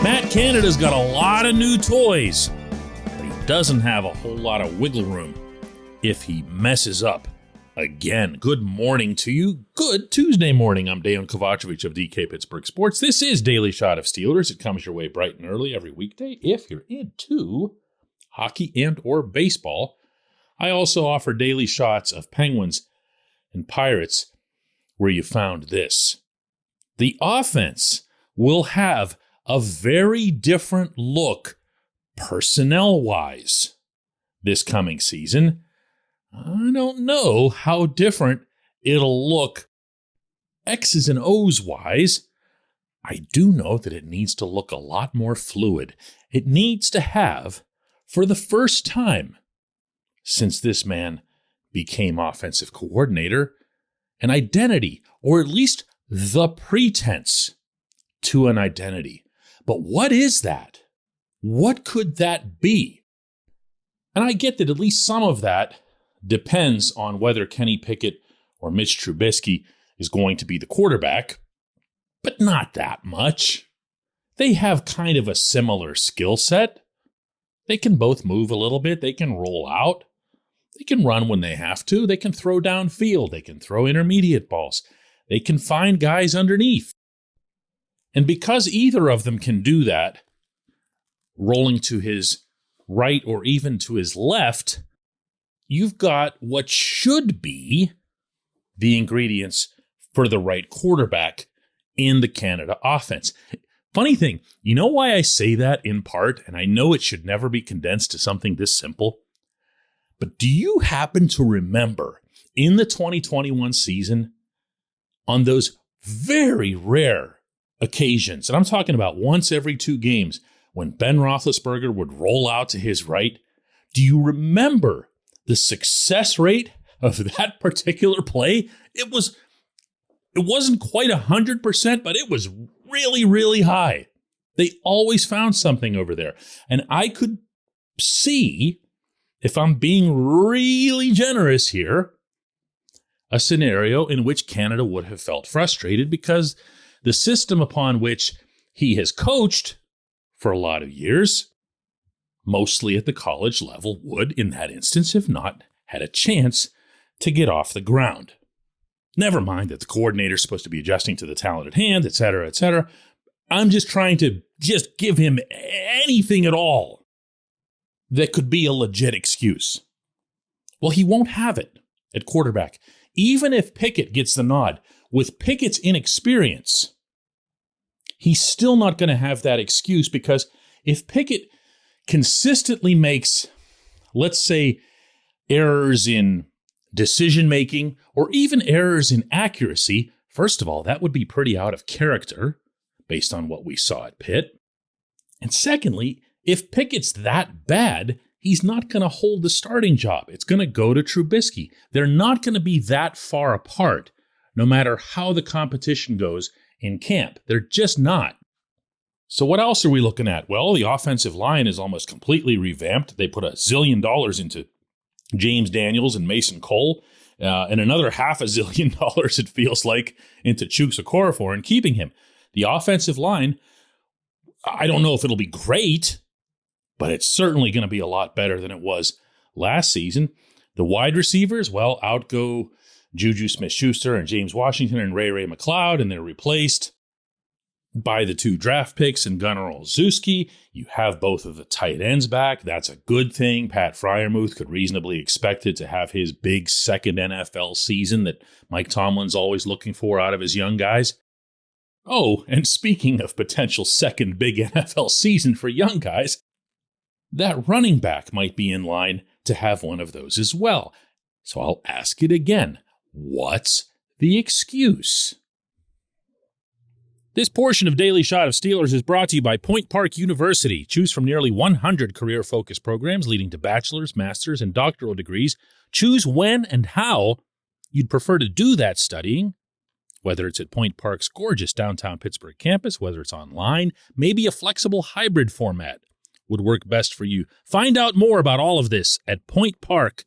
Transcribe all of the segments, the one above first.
Matt Canada's got a lot of new toys, but he doesn't have a whole lot of wiggle room if he messes up again. Good morning to you. Good Tuesday morning. I'm Dejan Kovacevic of DK Pittsburgh Sports. This is Daily Shot of Steelers. It comes your way bright and early every weekday if you're into hockey and or baseball. I also offer daily shots of Penguins and Pirates where you found this. The offense will have a very different look personnel-wise this coming season. I don't know how different it'll look X's and O's wise. I do know that it needs to look a lot more fluid. It needs to have, for the first time since this man became offensive coordinator, an identity, or at least the pretense to an identity. But what is that? What could that be? And I get that at least some of that depends on whether Kenny Pickett or Mitch Trubisky is going to be the quarterback, but not that much. They have kind of a similar skill set. They can both move a little bit. They can roll out. They can run when they have to. They can throw downfield. They can throw intermediate balls. They can find guys underneath. And because either of them can do that, rolling to his right or even to his left, you've got what should be the ingredients for the right quarterback in the Canada offense. Funny thing, you know why I say that in part, and I know it should never be condensed to something this simple, but do you happen to remember in the 2021 season, on those very rare occasions, and I'm talking about once every 2 games, when Ben Roethlisberger would roll out to his right, do you remember the success rate of that particular play? It wasn't quite 100%, but it was really, really high. They always found something over there. And I could see, if I'm being really generous here, a scenario in which Canada would have felt frustrated because the system upon which he has coached for a lot of years, mostly at the college level, would, in that instance, have not had a chance to get off the ground. Never mind that the coordinator is supposed to be adjusting to the talent at hand, et cetera, et cetera. I'm just trying to just give him anything at all that could be a legit excuse. Well, he won't have it at quarterback. Even if Pickett gets the nod, with Pickett's inexperience, he's still not going to have that excuse, because if Pickett consistently makes, let's say, errors in decision-making or even errors in accuracy, first of all, that would be pretty out of character based on what we saw at Pitt. And secondly, if Pickett's that bad, he's not going to hold the starting job. It's going to go to Trubisky. They're not going to be that far apart, no matter how the competition goes in camp. They're just not. So what else are we looking at? Well, the offensive line is almost completely revamped. They put $1 zillion into James Daniels and Mason Cole, and another $500 million, it feels like, into Chuks Okorafor and keeping him. The offensive line, I don't know if it'll be great, but it's certainly going to be a lot better than it was last season. The wide receivers, well, out go Juju Smith-Schuster and James Washington and Ray McLeod, and they're replaced by the 2 draft picks and Gunnar Olszewski. You have both of the tight ends back. That's a good thing. Pat Freiermuth could reasonably expect it to have his big second NFL season that Mike Tomlin's always looking for out of his young guys. Oh, and speaking of potential second big NFL season for young guys, that running back might be in line to have one of those as well. So I'll ask it again. What's the excuse? This portion of Daily Shot of Steelers is brought to you by Point Park University. Choose from nearly 100 career-focused programs leading to bachelor's, master's, and doctoral degrees. Choose when and how you'd prefer to do that studying, whether it's at Point Park's gorgeous downtown Pittsburgh campus, whether it's online, maybe a flexible hybrid format would work best for you. Find out more about all of this at pointpark.edu.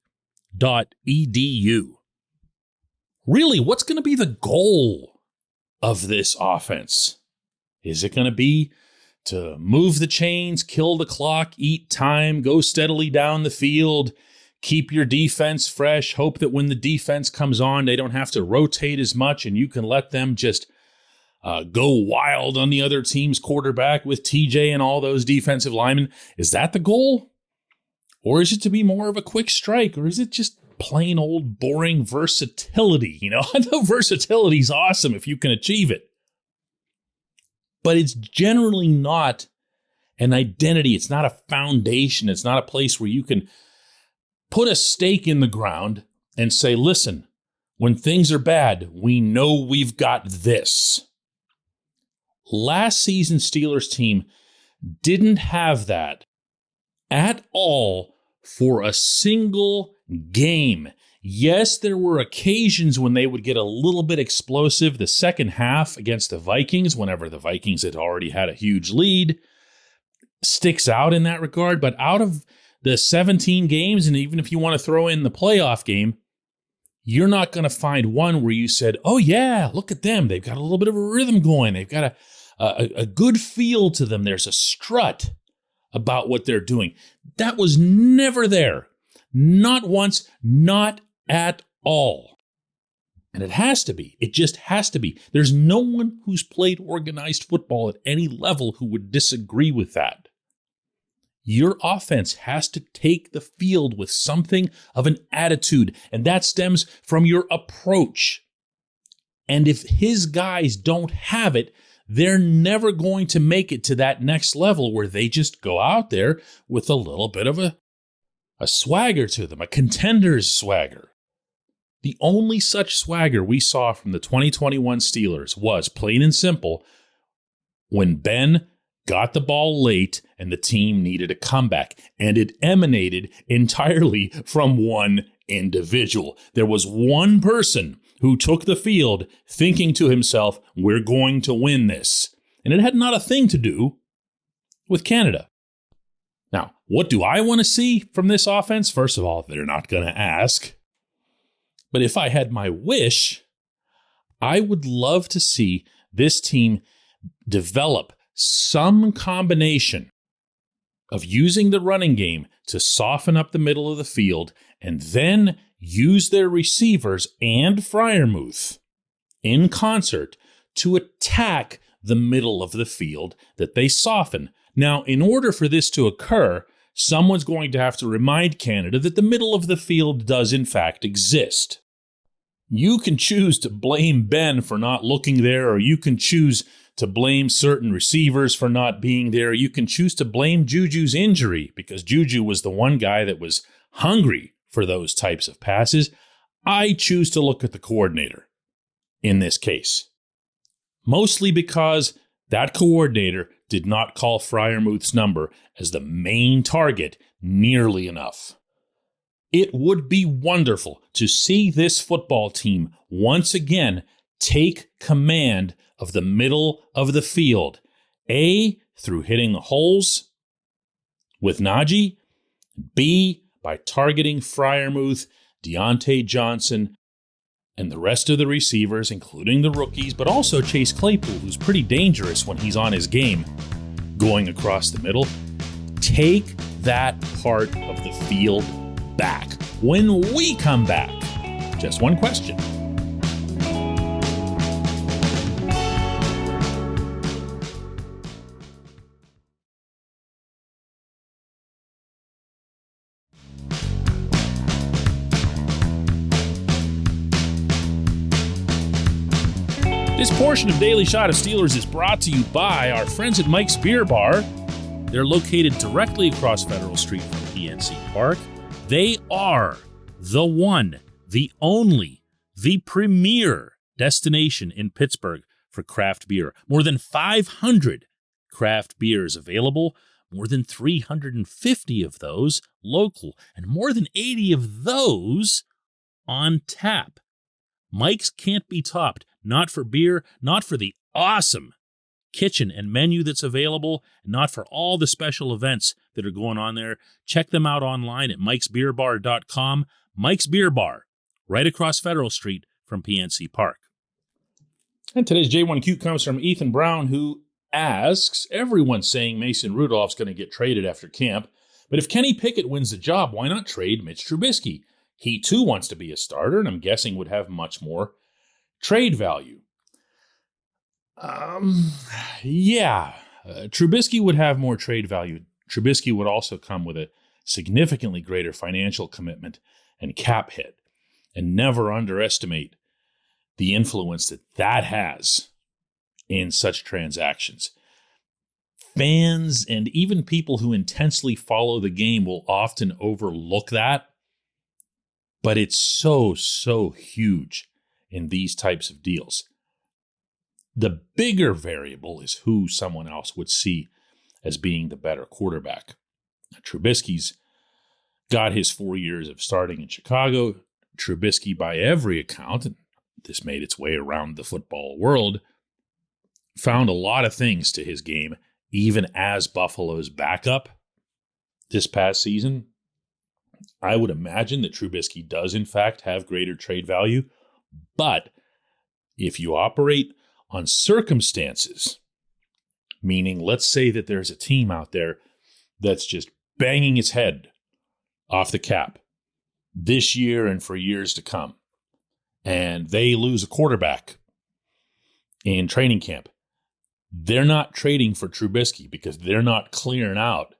Really, what's going to be the goal of this offense? Is it going to be to move the chains, kill the clock, eat time, go steadily down the field, keep your defense fresh, hope that when the defense comes on, they don't have to rotate as much and you can let them just go wild on the other team's quarterback with TJ and all those defensive linemen. Is that the goal? Or is it to be more of a quick strike? Or is it just plain old boring versatility? I know versatility is awesome if you can achieve it. But it's generally not an identity. It's not a foundation. It's not a place where you can put a stake in the ground and say, listen, when things are bad, we know we've got this. Last season's Steelers team didn't have that at all for a single game. Yes, there were occasions when they would get a little bit explosive. The second half against the Vikings, whenever the Vikings had already had a huge lead, sticks out in that regard. But out of the 17 games, and even if you want to throw in the playoff game, you're not going to find one where you said, oh yeah, look at them. They've got a little bit of a rhythm going. They've got a good feel to them. There's a strut about what they're doing. That was never there. Not once, not at all. And it has to be. It just has to be. There's no one who's played organized football at any level who would disagree with that. Your offense has to take the field with something of an attitude, and that stems from your approach. And if his guys don't have it, they're never going to make it to that next level where they just go out there with a little bit of a swagger to them, a contender's swagger. The only such swagger we saw from the 2021 Steelers was, plain and simple, when Ben got the ball late and the team needed a comeback. And it emanated entirely from one individual. There was one person who took the field thinking to himself, we're going to win this. And it had not a thing to do with Canada. Now, what do I want to see from this offense? First of all, they're not going to ask. But if I had my wish, I would love to see this team develop some combination of using the running game to soften up the middle of the field and then use their receivers and Freiermuth in concert to attack the middle of the field that they soften. Now, in order for this to occur, someone's going to have to remind Canada that the middle of the field does in fact exist. You can choose to blame Ben for not looking there, or you can choose to blame certain receivers for not being there. You can choose to blame Juju's injury because Juju was the one guy that was hungry for those types of passes. I choose to look at the coordinator in this case, mostly because that coordinator did not call Freiermuth's number as the main target nearly enough. It would be wonderful to see this football team once again take command of the middle of the field, A, through hitting the holes with Najee, B, by targeting Freiermuth, Deontay Johnson, and the rest of the receivers, including the rookies, but also Chase Claypool, who's pretty dangerous when he's on his game, going across the middle. Take that part of the field back when we come back. Just one question. This portion of Daily Shot of Steelers is brought to you by our friends at Mike's Beer Bar. They're located directly across Federal Street from PNC Park. They are the one, the only, the premier destination in Pittsburgh for craft beer. More than 500 craft beers available, more than 350 of those local, and more than 80 of those on tap. Mike's can't be topped, not for beer, not for the awesome kitchen and menu that's available, and not for all the special events that are going on there. Check them out online at mikesbeerbar.com. Mike's Beer Bar, right across Federal Street from PNC Park. And today's J1Q comes from Ethan Brown, who asks, everyone's saying Mason Rudolph's going to get traded after camp, but if Kenny Pickett wins the job, why not trade Mitch Trubisky? He too wants to be a starter, and I'm guessing would have much more trade value. Trubisky would have more trade value. Trubisky would also come with a significantly greater financial commitment and cap hit. And never underestimate the influence that has in such transactions. Fans and even people who intensely follow the game will often overlook that, but it's so huge in these types of deals. The bigger variable is who someone else would see as being the better quarterback. Trubisky's got his 4 years of starting in Chicago. Trubisky, by every account, and this made its way around the football world, found a lot of things to his game, even as Buffalo's backup this past season. I would imagine that Trubisky does, in fact, have greater trade value. But if you operate on circumstances, meaning let's say that there's a team out there that's just banging its head off the cap this year and for years to come, and they lose a quarterback in training camp, they're not trading for Trubisky because they're not clearing out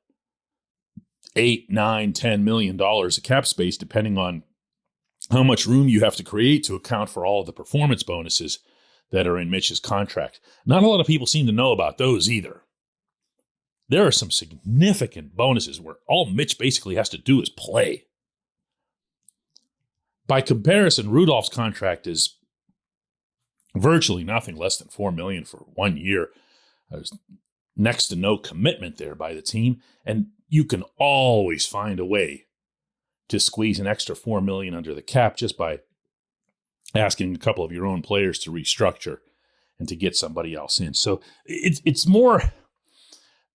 $8, $9, $10 million of cap space, depending on how much room you have to create to account for all of the performance bonuses that are in Mitch's contract. Not a lot of people seem to know about those either. There are some significant bonuses where all Mitch basically has to do is play. By comparison, Rudolph's contract is virtually nothing less than $4 million for 1 year. There's next to no commitment there by the team, and you can always find a way to squeeze an extra $4 million under the cap just by asking a couple of your own players to restructure and to get somebody else in. So it's more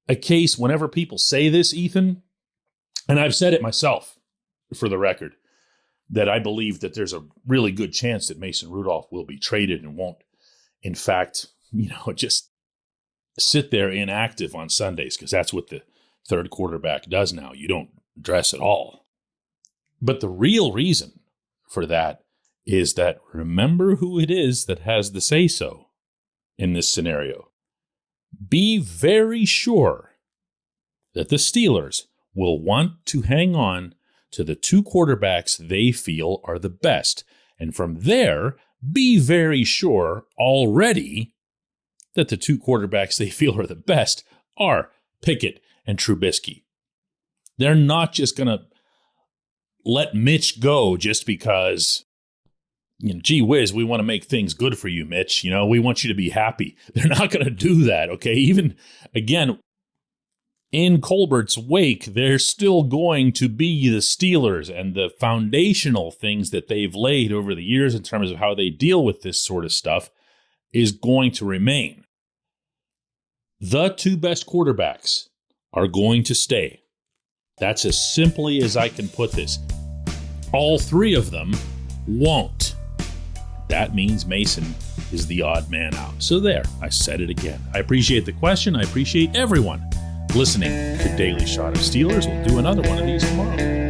a case whenever people say this, Ethan, and I've said it myself for the record, that I believe that there's a really good chance that Mason Rudolph will be traded and won't, in fact, just sit there inactive on Sundays, because that's what the third quarterback does now. You don't dress at all. But the real reason for that is that remember who it is that has the say-so in this scenario. Be very sure that the Steelers will want to hang on to the two quarterbacks they feel are the best. And from there, be very sure already that the two quarterbacks they feel are the best are Pickett and Trubisky. They're not just going to let Mitch go just because, gee whiz, we want to make things good for you, Mitch. We want you to be happy. They're not going to do that, okay? Even, again, in Colbert's wake, they're still going to be the Steelers, and the foundational things that they've laid over the years in terms of how they deal with this sort of stuff is going to remain. The two best quarterbacks are going to stay. That's as simply as I can put this. All three of them won't. That means Mason is the odd man out. So there, I said it again. I appreciate the question. I appreciate everyone listening to Daily Shot of Steelers. We'll do another one of these tomorrow.